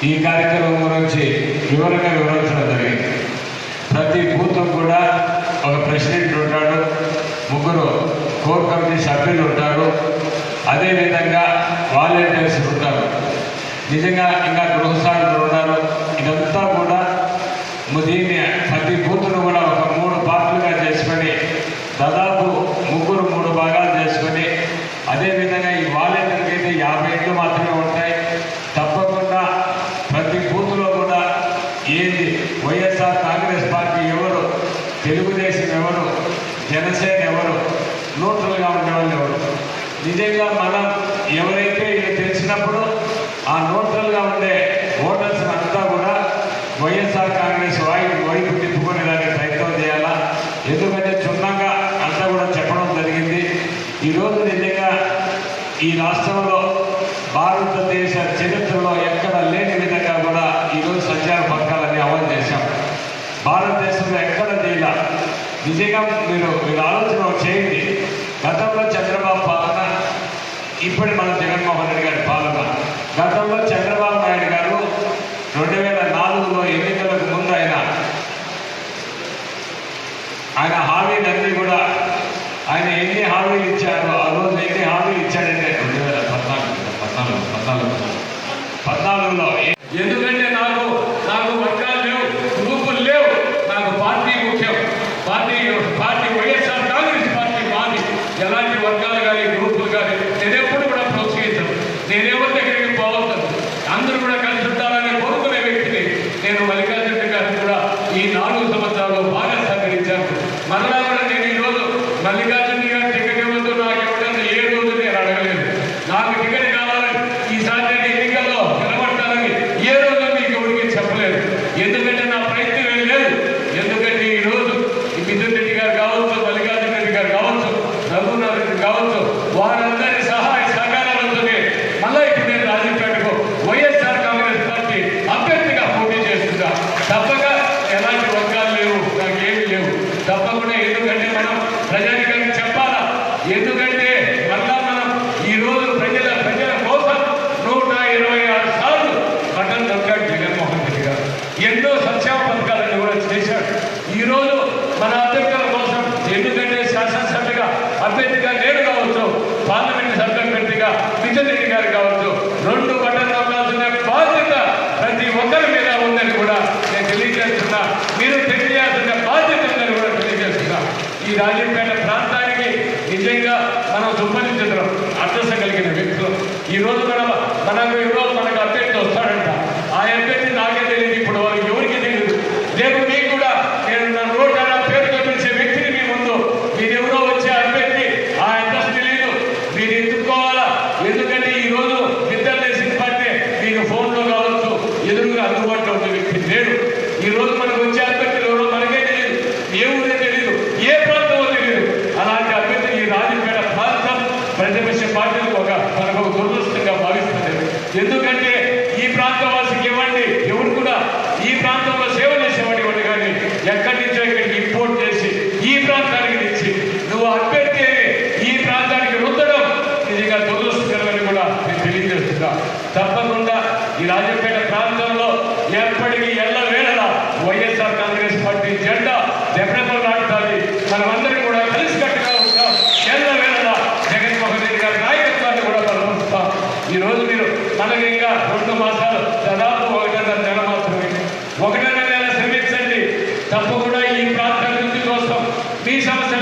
ఈ కార్యక్రమం గురించి వివరంగా వివరించడం జరిగింది. ప్రతి బూత్ కూడా ఒక ప్రెసిడెంట్ ఉంటాడు, 3 కోర్ కమిటీ సభ్యులు ఉంటారు, అదేవిధంగా వాలంటీర్స్ ఉంటారు, నిజంగా ఇంకా గృహసారులు ఉన్నారు. ఇదంతా కూడా దీన్ని ప్రతి బూత్ను కూడా ఒక 3 పార్ట్లుగా చేసుకొని దాదాపు 3 భాగాలు చేసుకొని, అదేవిధంగా ఈ వాలంటీర్కి అయితే 50 ఇండ్లు మాత్రమే ఉంటాయి. తప్పకుండా ప్రతి బూత్లో కూడా ఏది వైఎస్ఆర్ కాంగ్రెస్ పార్టీ ఎవరు, తెలుగుదేశం ఎవరు, జనసేన ఎవరు, న్యూట్రల్గా ఉండేవాళ్ళు ఎవరు, నిజంగా మనం ఎవరైతే ఇది తెలిసినప్పుడు ఆ న్యూట్రల్గా ఉండే ఓటర్స్ అంతా కూడా వైఎస్ఆర్ కాంగ్రెస్ వైపు తిప్పుకునేదానికి ప్రయత్నం చేయాలా. ఎందుకంటే క్షుణ్ణంగా అంతా కూడా చెప్పడం జరిగింది. ఈరోజు నిజంగా ఈ రాష్ట్రంలో భారతదేశ చరిత్రలో ఎక్కడ లేని విధంగా కూడా ఈరోజు సంచార పథకాలన్నీ అమలు చేశాం. భారతదేశంలో ఎక్కడ చేయాల. నిజంగా మీరు ఆలోచన చేయండి. గతంలో చంద్రబాబు పాలన, ఇప్పుడు మన జగన్మోహన్ రెడ్డి గారి పాలన. గతంలో చంద్రబాబు నాయుడు గారు 2004లో ఎన్నికలకు ముందు ఆయన హామీలన్నీ కూడా ఆయన ఎన్ని హామీలు ఇచ్చారో, ఆ రోజు ఎన్ని హామీలు ఇచ్చాడంటే 2014లో ఎందుకంటే నాకు వర్గాలు లేవు, గ్రూపులు లేవు, నాకు పార్టీ ముఖ్యం. పార్టీ వైఎస్ఆర్ కాంగ్రెస్ పార్టీ మాది. ఎలాంటి వర్గాలు కానీ గ్రూపులు కానీ నేను ఎప్పుడు కూడా ప్రోత్సహించను. నేనెవరి దగ్గరికి పోవద్దు, అందరూ కూడా కలిసి ఉండాలని కోరుకునే వ్యక్తిని నేను. మల్లికార్జున గారిని కూడా ఈ 4 సంవత్సరాలు బాగా సహకరించాను. మరలా కూడా నేను ఈరోజు మల్లికార్జున గారి టికెట్ ఇవ్వద్దు, నాకు ఇవ్వడం ఏ రోజు నేను అడగలేదు. నాకు టికెట్ కావాలని, ఈసారి నేను ఎన్నికల్లో నిలబడతానని ఏ రోజు మీకు ఎవరికి చెప్పలేదు. ఎందుకంటే నా ప్రయత్నం ఏం లేదు. ఎందుకంటే ఈరోజు మిథున్ రెడ్డి గారు కావచ్చు, మల్లికార్జున రెడ్డి గారు కావచ్చు, రఘునాథ్ రెడ్డి కావచ్చు, వారందరి సహాయ సహకారాలతోనే మళ్ళీ ఇప్పుడు నేను రాజంపేటకు వైఎస్ఆర్ కాంగ్రెస్ పార్టీ అభ్యర్థిగా పోటీ చేస్తుందా. తప్పక ఎలాంటి వర్గాలు లేవు, నాకేమీ లేవు. తప్పకుండా ఎందుకంటే మనం ప్రజానికానికి చెప్పాలా. ఎందుకంటే మళ్ళా మనం ఈరోజు ప్రజల కోసం 126 సార్లు బటన్ నొక్కాడు జగన్మోహన్ రెడ్డి గారు. ఎన్నో సంక్షేమ పథకాలను కూడా చేశాడు. ఈరోజు మన అభ్యర్థుల కోసం, ఎందుకంటే శాసనసభ్యుగా అభ్యర్థిగా నేను కావచ్చు, పార్లమెంట్ సభ్యుల అభ్యర్థిగా మిథున్ రెడ్డి గారు కావచ్చు, 2 బటన్ నొక్కాల్సిన బాధ్యత ప్రతి ఒక్కరి మీద ఉందని కూడా నేను తెలియజేస్తున్నా. మీరు తెలియాల్సిన బాధ్యత ఉందని కూడా తెలియజేస్తున్నా. ఈ రాజంపేట ప్రాంతానికి నిజంగా మనం సంబంధించడం అడ్రస్ కలిగిన వ్యక్తులు. ఈరోజు మనకు అభ్యర్థి వస్తాడంట. ఆ అభ్యర్థి నాకే తెలియదు, ఇప్పుడు వాళ్ళకి ఎవరికి తెలియదు. రేపు మీకు కూడా నేను నా రోడ్ అన్న పేరుతో పిలిచే వ్యక్తిని మీ ముందు, మీరెవరో వచ్చే అభ్యర్థి ఆ అడ్రస్ తెలియదు, మీరు ఎత్తుక్కోవాలా. ఎందుకంటే ఈరోజు విద్యార్థి పార్టీ మీకు ఫోన్లో కావచ్చు, ఎదురుగా అందుబాటులో ఉండే వ్యక్తి లేడు. ఈరోజు మనకు వచ్చే అభ్యర్థులు ఎవరో మనకే తెలియదు, ఏ ఊరే తెలియదు, ఏ ప్రాంతమో తెలియదు. అలాంటి అభ్యర్థి ఈ రాజంపేట ప్రాంతం ప్రతిపక్ష పార్టీలకు మనకు దురదృష్టంగా భావిస్తుంది. ఎందుకంటే ఈ ప్రాంతం వాసికి ఇవ్వండి, ఎవరు కూడా ఈ ప్రాంతంలో సేవ చేసేవాడు ఇవ్వండి, కానీ ఎక్కడి నుంచో ఇక్కడికి ఇంపోర్ట్ చేసి ఈ ప్రాంతానికి తెచ్చి నువ్వు అభ్యర్థి ఈ ప్రాంతానికి రుద్దడం నిజంగా దురదృష్టకరమని కూడా నేను తెలియజేస్తున్నా. తప్పకుండా ఈ రాజంపేట ప్రాంతంలో ఎప్పటికీ ఎల్లవేళలా వైఎస్ఆర్ కాంగ్రెస్ పార్టీ జెండా రెపరెపలాడుతుంది. మనమందరం కూడా కలిసికట్టుగా ఉంటాం. ఎల్లవేళలా జగన్మోహన్ రెడ్డి గారి నాయకత్వాన్ని కూడా బలపరుస్తాం. ఈరోజు మీరు మనకి ఇంకా 2 మాసాలు, దాదాపు 1.5 నెల మాత్రమే. 1.5 నెల శ్రమించండి. తప్పకుండా ఈ ప్రాంత అభివృద్ధి కోసం, మీ సమస్యల